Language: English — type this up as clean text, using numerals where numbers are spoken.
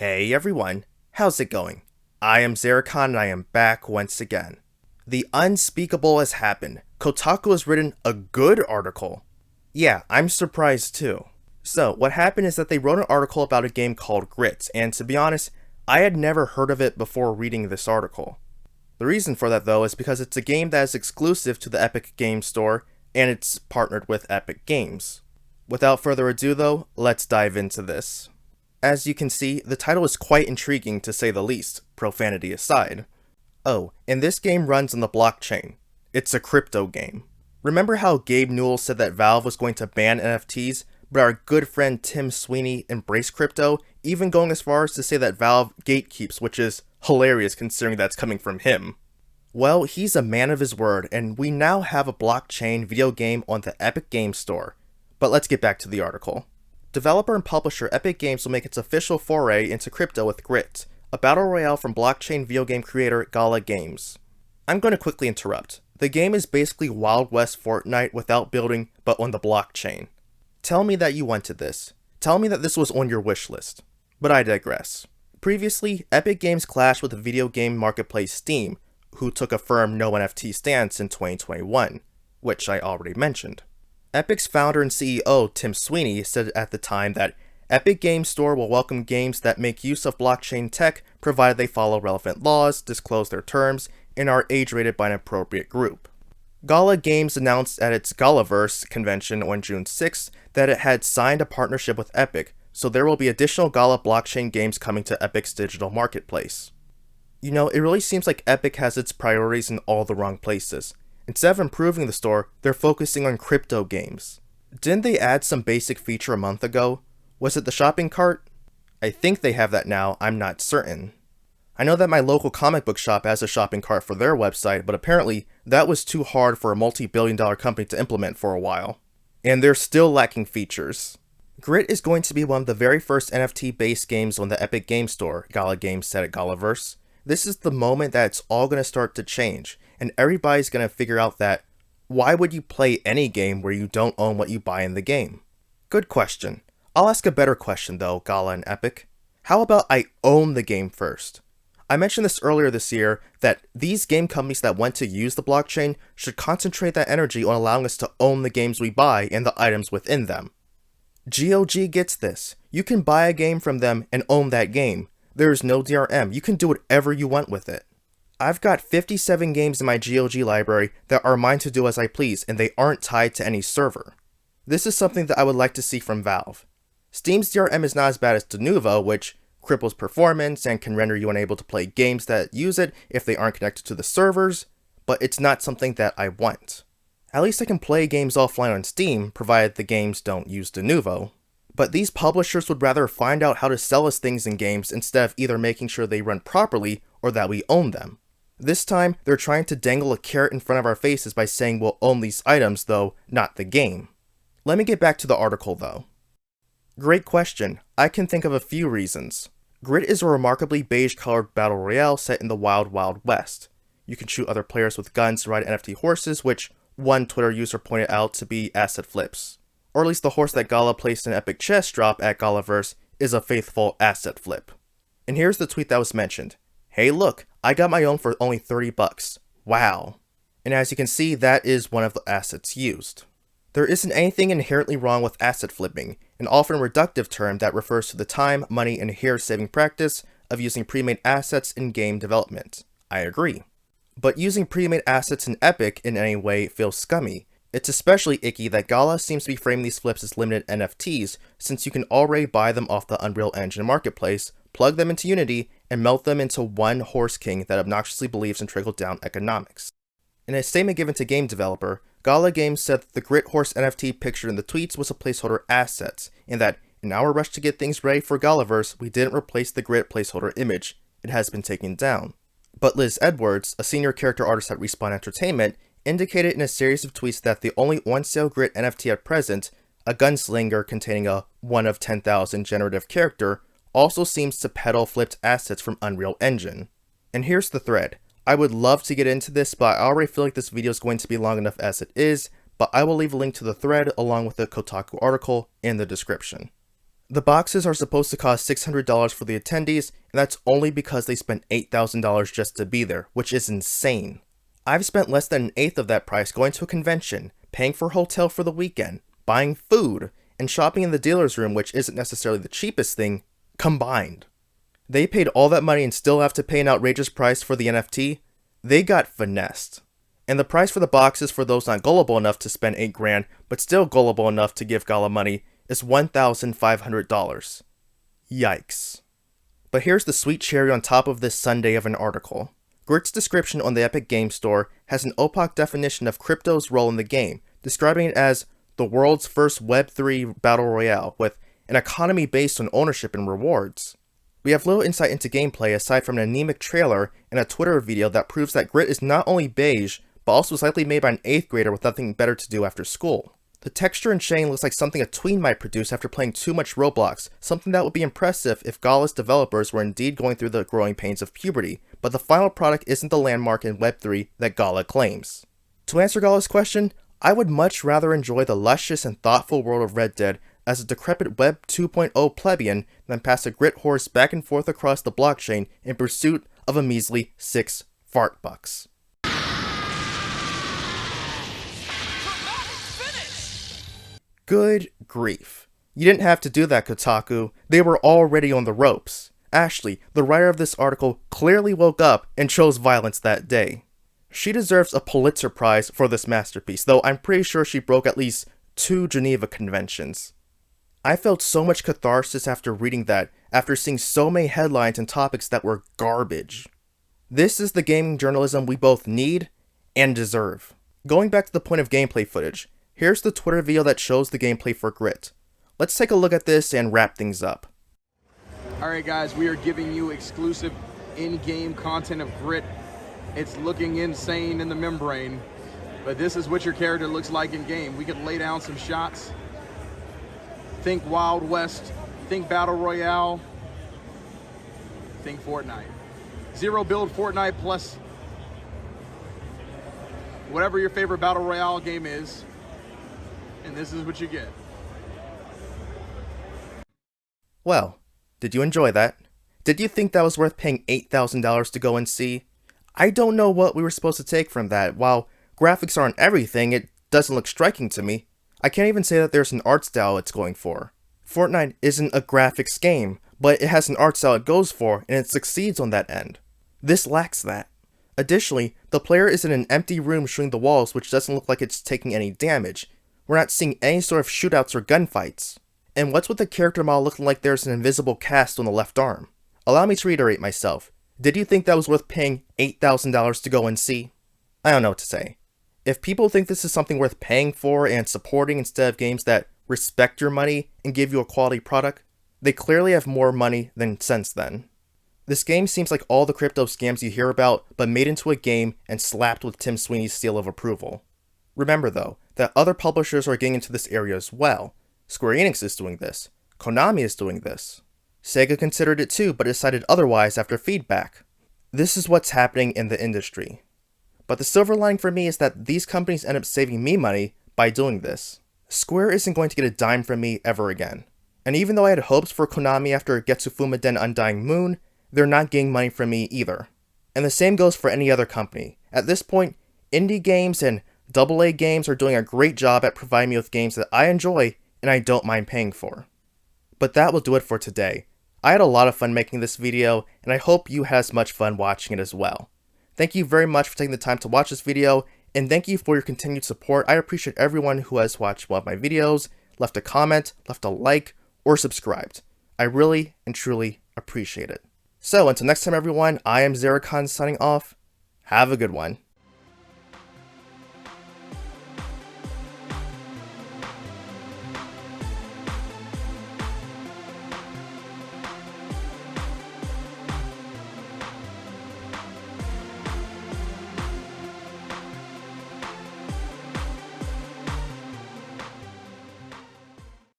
Hey everyone, how's it going? I am Xeracon and I am back once again. The unspeakable has happened. Kotaku has written a good article. Yeah, I'm surprised too. So, what happened is that they wrote an article about a game called Grit, and to be honest, I had never heard of it before reading this article. The reason for that though is because it's a game that is exclusive to the Epic Games Store, and it's partnered with Epic Games. Without further ado though, let's dive into this. As you can see, the title is quite intriguing to say the least, profanity aside. Oh, and this game runs on the blockchain. It's a crypto game. Remember how Gabe Newell said that Valve was going to ban NFTs, but our good friend Tim Sweeney embraced crypto, even going as far as to say that Valve gatekeeps, which is hilarious considering that's coming from him. Well, he's a man of his word, and we now have a blockchain video game on the Epic Games Store. But let's get back to the article. Developer and publisher Epic Games will make its official foray into crypto with Grit, a battle royale from blockchain video game creator Gala Games. I'm going to quickly interrupt. The game is basically Wild West Fortnite without building, but on the blockchain. Tell me that you wanted this. Tell me that this was on your wish list. But I digress. Previously, Epic Games clashed with the video game marketplace Steam, who took a firm no NFT stance in 2021, which I already mentioned. Epic's founder and CEO, Tim Sweeney, said at the time that Epic Games Store will welcome games that make use of blockchain tech provided they follow relevant laws, disclose their terms, and are age-rated by an appropriate group. Gala Games announced at its Galaverse convention on June 6th that it had signed a partnership with Epic, so there will be additional Gala blockchain games coming to Epic's digital marketplace. You know, it really seems like Epic has its priorities in all the wrong places. Instead of improving the store, they're focusing on crypto games. Didn't they add some basic feature a month ago? Was it the shopping cart? I think they have that now, I'm not certain. I know that my local comic book shop has a shopping cart for their website, but apparently that was too hard for a multi-billion-dollar company to implement for a while. And they're still lacking features. Grit is going to be one of the very first NFT-based games on the Epic Games Store, Gala Games said at Galaverse. This is the moment that it's all going to start to change, and everybody's going to figure out that why would you play any game where you don't own what you buy in the game? Good question. I'll ask a better question though, Gala and Epic. How about I own the game first? I mentioned this earlier this year that these game companies that want to use the blockchain should concentrate that energy on allowing us to own the games we buy and the items within them. GOG gets this. You can buy a game from them and own that game. There is no DRM. You can do whatever you want with it. I've got 57 games in my GOG library that are mine to do as I please, and they aren't tied to any server. This is something that I would like to see from Valve. Steam's DRM is not as bad as Denuvo, which cripples performance and can render you unable to play games that use it if they aren't connected to the servers, but it's not something that I want. At least I can play games offline on Steam, provided the games don't use Denuvo. But these publishers would rather find out how to sell us things in games instead of either making sure they run properly or that we own them. This time, they're trying to dangle a carrot in front of our faces by saying we'll own these items, though not the game. Let me get back to the article though. Great question. I can think of a few reasons. Grit is a remarkably beige-colored battle royale set in the Wild Wild West. You can shoot other players with guns and ride NFT horses, which one Twitter user pointed out to be asset flips. Or at least the horse that Gala placed in Epic Chess Drop at Galaverse is a faithful asset flip. And here's the tweet that was mentioned. Hey look, I got my own for only $30. Wow. And as you can see, that is one of the assets used. There isn't anything inherently wrong with asset flipping, an often reductive term that refers to the time, money, and hair-saving practice of using pre-made assets in game development. I agree. But using pre-made assets in Epic in any way feels scummy. It's especially icky that Gala seems to be framing these flips as limited NFTs, since you can already buy them off the Unreal Engine marketplace, plug them into Unity, and melt them into one horse king that obnoxiously believes in trickle-down economics. In a statement given to Game Developer, Gala Games said that the Grit Horse NFT pictured in the tweets was a placeholder asset, and that, in our rush to get things ready for Galaverse, we didn't replace the Grit placeholder image. It has been taken down. But Liz Edwards, a senior character artist at Respawn Entertainment, indicated in a series of tweets that the only on-sale Grit NFT at present, a gunslinger containing a 1 of 10,000 generative character, also seems to peddle flipped assets from Unreal Engine. And here's the thread. I would love to get into this, but I already feel like this video is going to be long enough as it is, but I will leave a link to the thread along with the Kotaku article in the description. The boxes are supposed to cost $600 for the attendees, and that's only because they spent $8,000 just to be there, which is insane. I've spent less than an eighth of that price going to a convention, paying for a hotel for the weekend, buying food, and shopping in the dealer's room, which isn't necessarily the cheapest thing, combined. They paid all that money and still have to pay an outrageous price for the NFT? They got finessed. And the price for the boxes for those not gullible enough to spend $8,000, but still gullible enough to give Gala money, is $1,500. Yikes. But here's the sweet cherry on top of this sundae of an article. Grit's description on the Epic Games Store has an opaque definition of crypto's role in the game, describing it as the world's first Web3 battle royale with an economy based on ownership and rewards. We have little insight into gameplay aside from an anemic trailer and a Twitter video that proves that Grit is not only beige, but also was likely made by an 8th grader with nothing better to do after school. The texture and shading looks like something a tween might produce after playing too much Roblox, something that would be impressive if Gala's developers were indeed going through the growing pains of puberty, but the final product isn't the landmark in Web3 that Gala claims. To answer Gala's question, I would much rather enjoy the luscious and thoughtful world of Red Dead as a decrepit Web 2.0 plebeian than pass a Grit horse back and forth across the blockchain in pursuit of a measly 6 fart bucks. Good grief. You didn't have to do that, Kotaku. They were already on the ropes. Ashley, the writer of this article, clearly woke up and chose violence that day. She deserves a Pulitzer Prize for this masterpiece, though I'm pretty sure she broke at least 2 Geneva Conventions. I felt so much catharsis after reading that, after seeing so many headlines and topics that were garbage. This is the gaming journalism we both need and deserve. Going back to the point of gameplay footage, here's the Twitter video that shows the gameplay for Grit. Let's take a look at this and wrap things up. Alright guys, we are giving you exclusive in-game content of Grit. It's looking insane in the membrane, but this is what your character looks like in game. We could lay down some shots. Think Wild West, think Battle Royale, think Fortnite. Zero build Fortnite plus whatever your favorite Battle Royale game is, and this is what you get. Well, did you enjoy that? Did you think that was worth paying $8,000 to go and see? I don't know what we were supposed to take from that. While graphics aren't everything, it doesn't look striking to me. I can't even say that there's an art style it's going for. Fortnite isn't a graphics game, but it has an art style it goes for, and it succeeds on that end. This lacks that. Additionally, the player is in an empty room shooting the walls, which doesn't look like it's taking any damage. We're not seeing any sort of shootouts or gunfights. And what's with the character model looking like there's an invisible cast on the left arm? Allow me to reiterate myself. Did you think that was worth paying $8,000 to go and see? I don't know what to say. If people think this is something worth paying for and supporting instead of games that respect your money and give you a quality product, they clearly have more money than sense then. This game seems like all the crypto scams you hear about, but made into a game and slapped with Tim Sweeney's seal of approval. Remember though, that other publishers are getting into this area as well. Square Enix is doing this. Konami is doing this. Sega considered it too, but decided otherwise after feedback. This is what's happening in the industry. But the silver lining for me is that these companies end up saving me money by doing this. Square isn't going to get a dime from me ever again. And even though I had hopes for Konami after Getsu Fumaden Undying Moon, they're not getting money from me either. And the same goes for any other company. At this point, indie games and AA games are doing a great job at providing me with games that I enjoy and I don't mind paying for. But that will do it for today. I had a lot of fun making this video, and I hope you had as much fun watching it as well. Thank you very much for taking the time to watch this video, and thank you for your continued support. I appreciate everyone who has watched one of my videos, left a comment, left a like, or subscribed. I really and truly appreciate it. So until next time everyone, I am iamxeracon signing off. Have a good one.